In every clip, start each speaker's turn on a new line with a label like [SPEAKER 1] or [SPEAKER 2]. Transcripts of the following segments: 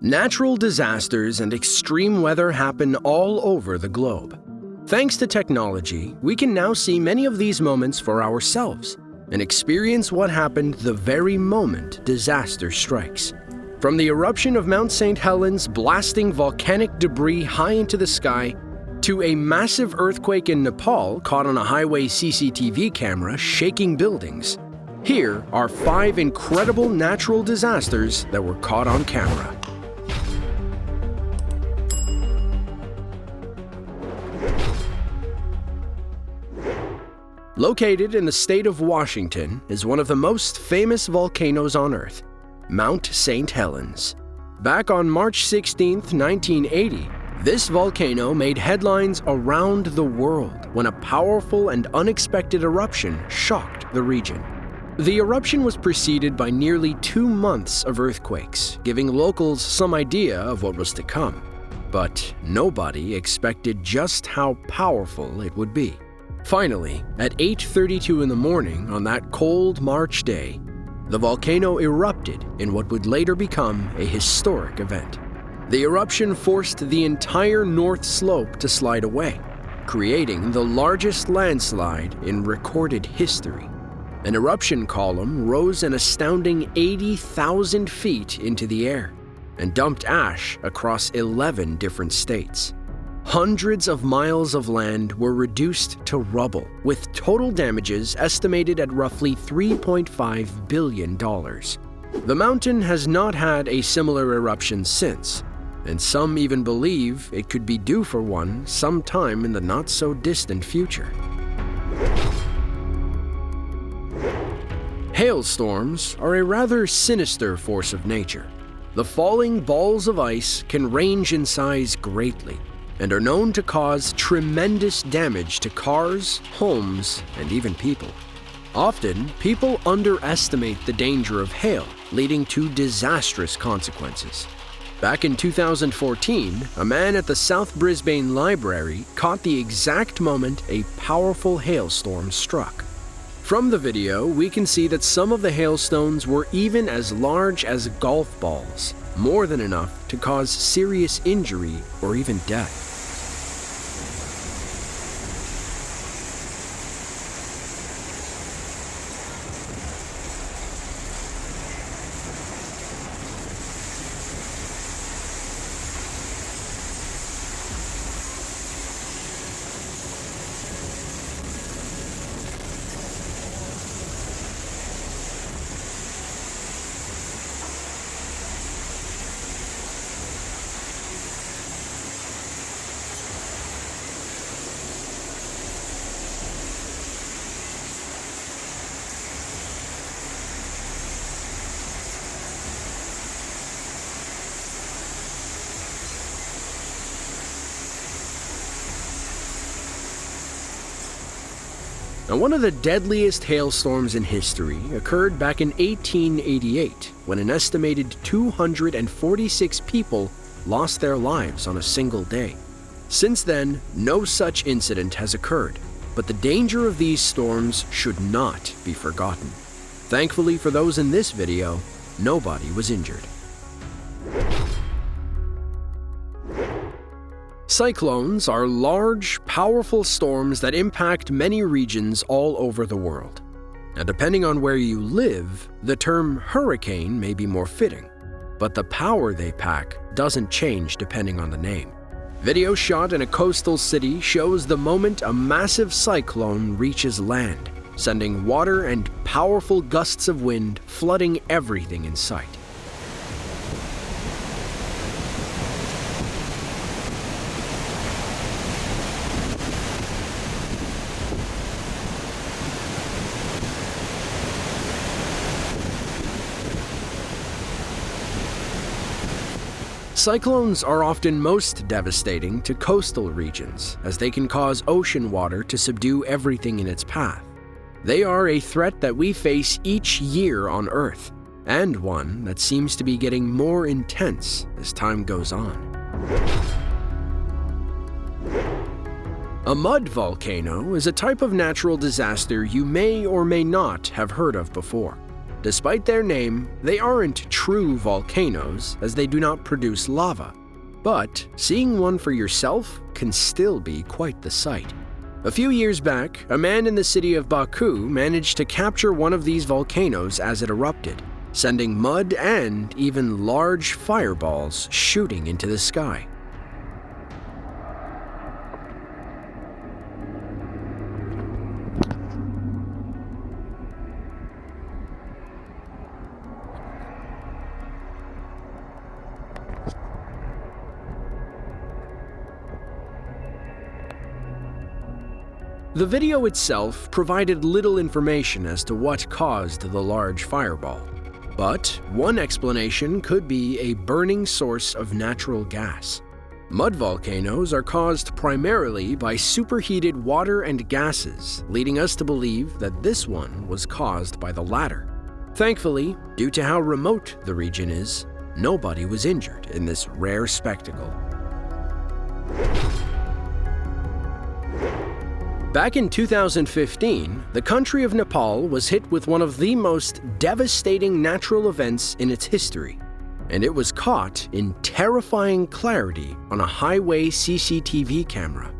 [SPEAKER 1] Natural disasters and extreme weather happen all over the globe. Thanks to technology, we can now see many of these moments for ourselves and experience what happened the very moment disaster strikes. From the eruption of Mount St Helens blasting volcanic debris high into the sky, to a massive earthquake in Nepal caught on a highway CCTV camera shaking buildings, here are 5 incredible natural disasters that were caught on camera. Located in the state of Washington is one of the most famous volcanoes on Earth, Mount St Helens. Back on March 16, 1980, this volcano made headlines around the world when a powerful and unexpected eruption shocked the region. The eruption was preceded by nearly 2 months of earthquakes, giving locals some idea of what was to come. But nobody expected just how powerful it would be. Finally, at 8:32 in the morning on that cold March day, the volcano erupted in what would later become a historic event. The eruption forced the entire north slope to slide away, creating the largest landslide in recorded history. An eruption column rose an astounding 80,000 feet into the air and dumped ash across 11 different states. Hundreds of miles of land were reduced to rubble, with total damages estimated at roughly $3.5 billion. The mountain has not had a similar eruption since, and some even believe it could be due for one sometime in the not-so-distant future. Hailstorms are a rather sinister force of nature. The falling balls of ice can range in size greatly, and are known to cause tremendous damage to cars, homes, and even people. Often, people underestimate the danger of hail, leading to disastrous consequences. Back in 2014, a man at the South Brisbane Library caught the exact moment a powerful hailstorm struck. From the video, we can see that some of the hailstones were even as large as golf balls, more than enough to cause serious injury or even death. Now, one of the deadliest hailstorms in history occurred back in 1888, when an estimated 246 people lost their lives on a single day. Since then, no such incident has occurred, but the danger of these storms should not be forgotten. Thankfully for those in this video, nobody was injured. Cyclones are large, powerful storms that impact many regions all over the world. Now, depending on where you live, the term hurricane may be more fitting, but the power they pack doesn't change depending on the name. Video shot in a coastal city shows the moment a massive cyclone reaches land, sending water and powerful gusts of wind flooding everything in sight. Cyclones are often most devastating to coastal regions, as they can cause ocean water to subdue everything in its path. They are a threat that we face each year on Earth, and one that seems to be getting more intense as time goes on. A mud volcano is a type of natural disaster you may or may not have heard of before. Despite their name, they aren't true volcanoes as they do not produce lava. But seeing one for yourself can still be quite the sight. A few years back, a man in the city of Baku managed to capture one of these volcanoes as it erupted, sending mud and even large fireballs shooting into the sky. The video itself provided little information as to what caused the large fireball, but one explanation could be a burning source of natural gas. Mud volcanoes are caused primarily by superheated water and gases, leading us to believe that this one was caused by the latter. Thankfully, due to how remote the region is, nobody was injured in this rare spectacle. Back in 2015, the country of Nepal was hit with one of the most devastating natural events in its history, and it was caught in terrifying clarity on a highway CCTV camera.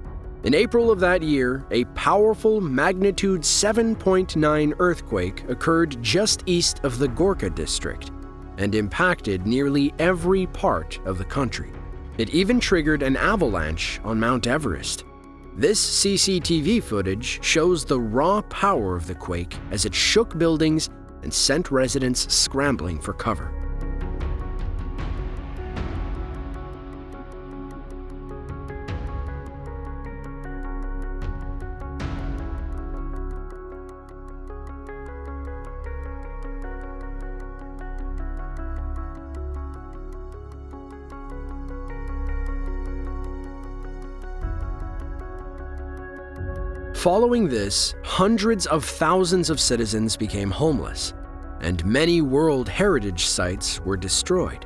[SPEAKER 1] In April of that year, a powerful magnitude 7.9 earthquake occurred just east of the Gorkha district and impacted nearly every part of the country. It even triggered an avalanche on Mount Everest. This CCTV footage shows the raw power of the quake as it shook buildings and sent residents scrambling for cover. Following this, hundreds of thousands of citizens became homeless, and many World Heritage sites were destroyed.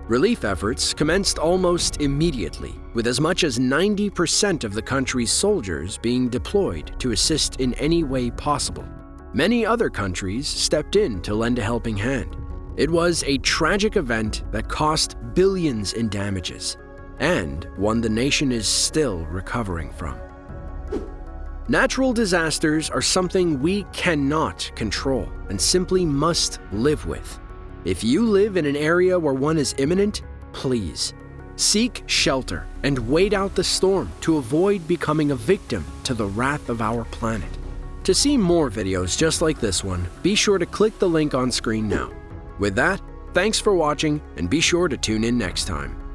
[SPEAKER 1] Relief efforts commenced almost immediately, with as much as 90% of the country's soldiers being deployed to assist in any way possible. Many other countries stepped in to lend a helping hand. It was a tragic event that cost billions in damages, and one the nation is still recovering from. Natural disasters are something we cannot control and simply must live with. If you live in an area where one is imminent, please seek shelter and wait out the storm to avoid becoming a victim to the wrath of our planet. To see more videos just like this one, be sure to click the link on screen now. With that, thanks for watching and be sure to tune in next time.